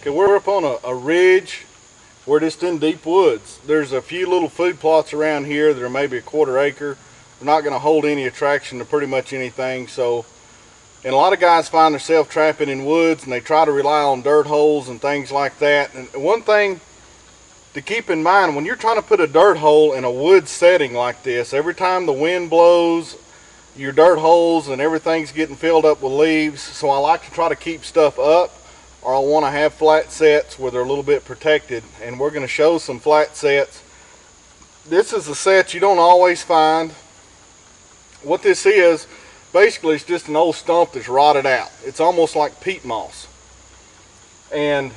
Okay, we're up on a ridge. We're just in deep woods. There's a few little food plots around here that are maybe a quarter acre. They're not going to hold any attraction to pretty much anything. So, and a lot of guys find themselves trapping in woods and they try to rely on dirt holes and things like that. And one thing to keep in mind, when you're trying to put a dirt hole in a wood setting like this, every time the wind blows, your dirt holes and everything's getting filled up with leaves. So I like to try to keep stuff up, or I want to have flat sets where they're a little bit protected. And we're going to show some flat sets. This is a set you don't always find. What this is, basically it's just an old stump that's rotted out. It's almost like peat moss. And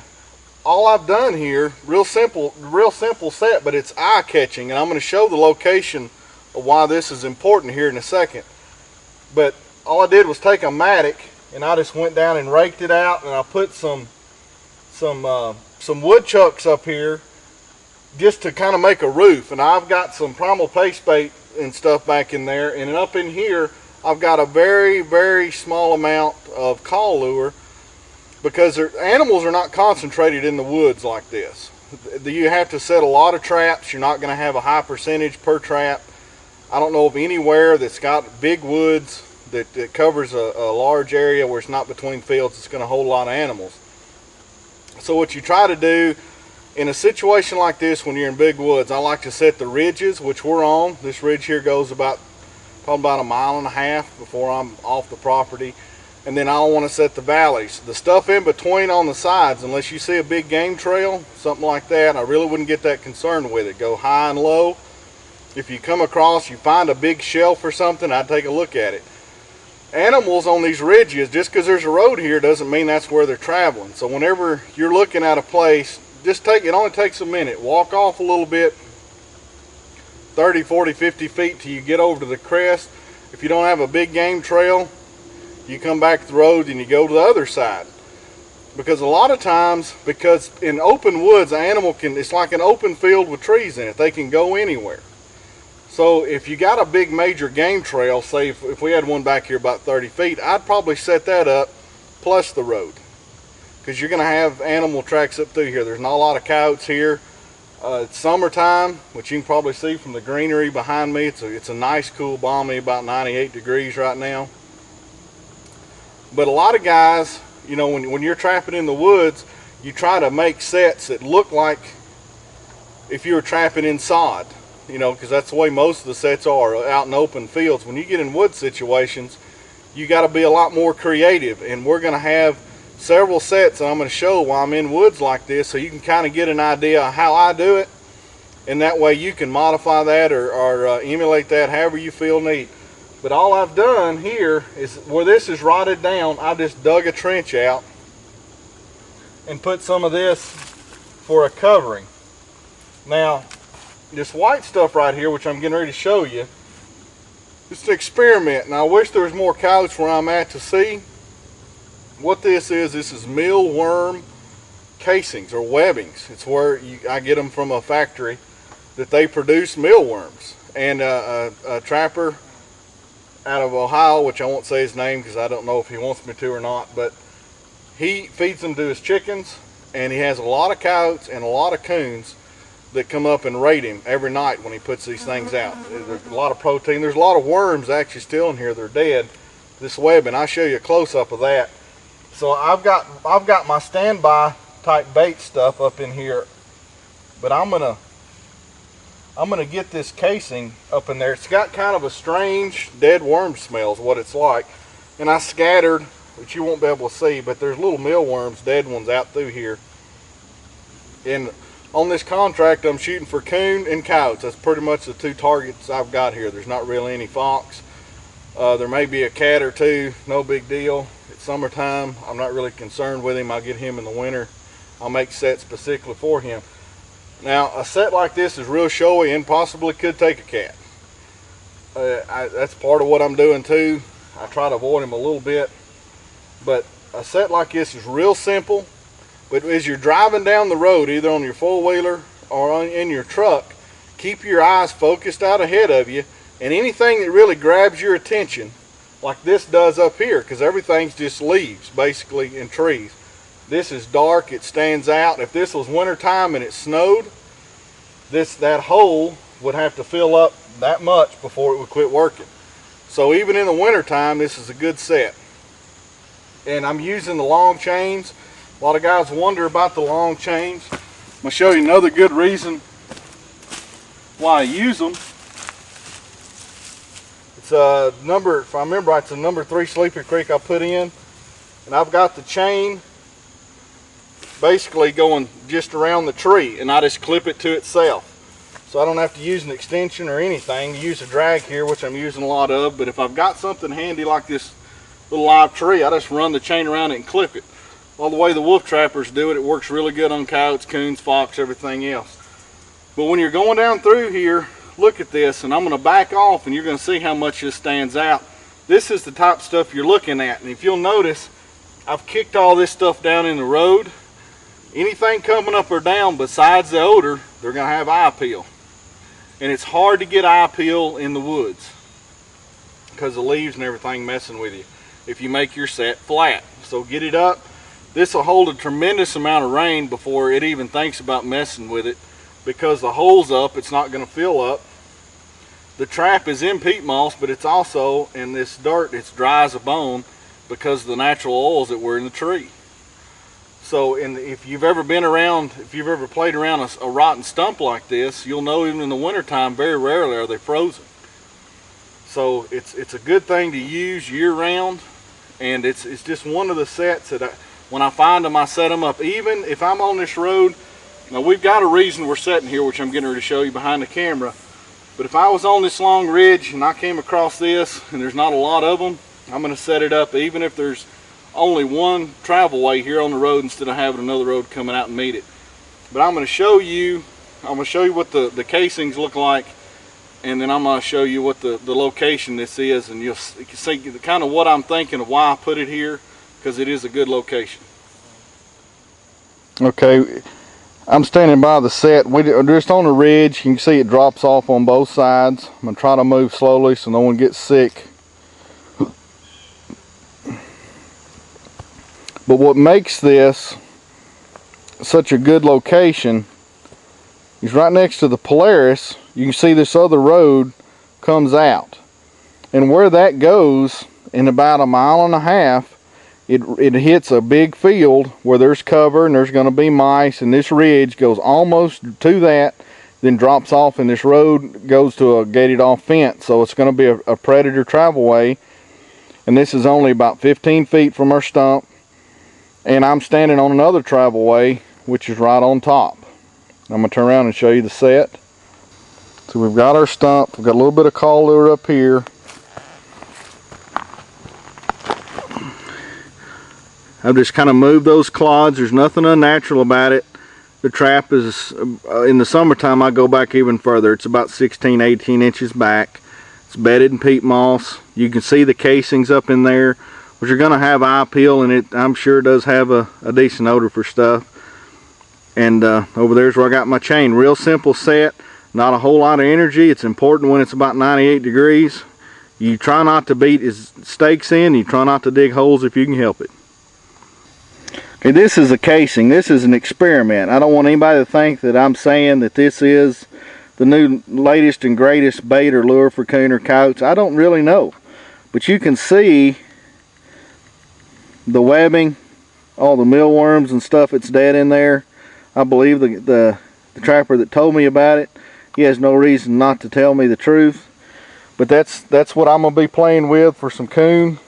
all I've done here, real simple set, but it's eye-catching. And I'm going to show the location of why this is important here in a second. But all I did was take a mattock and I just went down and raked it out, and I put some woodchucks up here just to kind of make a roof. And I've got some primal paste bait and stuff back in there, and up in here I've got a very, very small amount of call lure, because animals are not concentrated in the woods like this. You have to set a lot of traps. You're not going to have a high percentage per trap. I don't know of anywhere that's got big woods that covers a large area where it's not between fields. It's going to hold a lot of animals. So what you try to do in a situation like this, when you're in big woods, I like to set the ridges, which we're on. This ridge here goes probably about 1.5 miles before I'm off the property. And then I want to set the valleys. The stuff in between on the sides, unless you see a big game trail, something like that, I really wouldn't get that concerned with it. Go high and low. If you come across, you find a big shelf or something, I'd take a look at it. Animals on these ridges, just because there's a road here doesn't mean that's where they're traveling. So whenever you're looking at a place, it only takes a minute. Walk off a little bit, 30, 40, 50 feet till you get over to the crest. If you don't have a big game trail, you come back to the road and you go to the other side. Because a lot of times, because in open woods, an animal it's like an open field with trees in it. They can go anywhere. So if you got a big major game trail, say if we had one back here about 30 feet, I'd probably set that up plus the road. Because you're going to have animal tracks up through here. There's not a lot of coyotes here. It's summertime, which you can probably see from the greenery behind me. It's a nice, cool, balmy, about 98 degrees right now. But a lot of guys, you know, when you're trapping in the woods, you try to make sets that look like if you were trapping in sod. You know, because that's the way most of the sets are out in open fields. When you get in wood situations, you got to be a lot more creative. And we're going to have several sets that I'm going to show while I'm in woods like this, so you can kind of get an idea of how I do it. And that way you can modify that or emulate that however you feel neat. But all I've done here is where this is rotted down, I've just dug a trench out and put some of this for a covering. Now, this white stuff right here, which I'm getting ready to show you, it's an experiment, and I wish there was more coyotes where I'm at to see. What this is mealworm casings or webbings. It's where I get them from a factory that they produce mealworms. And a trapper out of Ohio, which I won't say his name because I don't know if he wants me to or not, but he feeds them to his chickens, and he has a lot of coyotes and a lot of coons that come up and raid him every night when he puts these things out. There's a lot of protein. There's a lot of worms actually still in here. They're dead. This webbing, I'll show you a close-up of that. So I've got my standby type bait stuff up in here, but I'm gonna get this casing up in there. It's got kind of a strange dead worm smell is what it's like. And I scattered, which you won't be able to see, but there's little mealworms, dead ones out through here. And on this contract, I'm shooting for coon and coyotes. That's pretty much the two targets I've got here. There's not really any fox. There may be a cat or two, no big deal. It's summertime. I'm not really concerned with him. I'll get him in the winter. I'll make sets specifically for him. Now, a set like this is real showy and possibly could take a cat. That's part of what I'm doing too. I try to avoid him a little bit. But a set like this is real simple. But as you're driving down the road, either on your four-wheeler or in your truck, keep your eyes focused out ahead of you, and anything that really grabs your attention, like this does up here, because everything's just leaves, basically, and trees. This is dark, it stands out. If this was winter time and it snowed, that hole would have to fill up that much before it would quit working. So even in the winter time, this is a good set. And I'm using the long chains. A lot of guys wonder about the long chains. I'm going to show you another good reason why I use them. It's a number, if I remember right, it's a number 3 Sleepy Creek I put in. And I've got the chain basically going just around the tree, and I just clip it to itself. So I don't have to use an extension or anything to use a drag here, which I'm using a lot of. But if I've got something handy like this little live tree, I just run the chain around it and clip it. Well, the way the wolf trappers do it, it works really good on coyotes, coons, fox, everything else. But when you're going down through here, look at this, and I'm going to back off and you're going to see how much this stands out. This is the type of stuff you're looking at, and if you'll notice, I've kicked all this stuff down in the road. Anything coming up or down besides the odor, they're going to have eye appeal. And it's hard to get eye appeal in the woods because the leaves and everything messing with you if you make your set flat. So get it up. This will hold a tremendous amount of rain before it even thinks about messing with it, because the hole's up, it's not going to fill up. The trap is in peat moss, but it's also in this dirt. It's dry as a bone because of the natural oils that were in the tree. So if you've ever been around, if you've ever played around a rotten stump like this, you'll know even in the wintertime, very rarely are they frozen. So it's a good thing to use year round, and it's just one of the sets that when I find them, I set them up. Even if I'm on this road, now we've got a reason we're sitting here, which I'm getting ready to show you behind the camera. But if I was on this long ridge and I came across this and there's not a lot of them, I'm going to set it up even if there's only one travel way here on the road instead of having another road coming out and meet it. But I'm going to show you what the casings look like, and then I'm going to show you what the location this is, and you can see kind of what I'm thinking of why I put it here, because it is a good location. Okay, I'm standing by the set. We're just on the ridge. You can see it drops off on both sides. I'm going to try to move slowly so no one gets sick. But what makes this such a good location is right next to the Polaris. You can see this other road comes out, and where that goes, in about 1.5 miles, it hits a big field where there's cover and there's going to be mice, and this ridge goes almost to that, then drops off, and this road goes to a gated off fence. So it's going to be a predator travel way, and this is only about 15 feet from our stump. And I'm standing on another travel way, which is right on top. I'm going to turn around and show you the set. So we've got our stump. We've got a little bit of call lure up here. I've just kind of moved those clods. There's nothing unnatural about it. The trap is, in the summertime, I go back even further. It's about 16, 18 inches back. It's bedded in peat moss. You can see the casings up in there, which are going to have eye appeal, and it, I'm sure, does have a decent odor for stuff. And over there's where I got my chain. Real simple set, not a whole lot of energy. It's important when it's about 98 degrees. You try not to beat his stakes in. You try not to dig holes if you can help it. Okay, this is a casing. This is an experiment. I don't want anybody to think that I'm saying that this is the new latest and greatest bait or lure for coon or coyotes. I don't really know. But you can see the webbing, all the mealworms and stuff that's dead in there. I believe the trapper that told me about it, he has no reason not to tell me the truth. But that's what I'm going to be playing with for some coon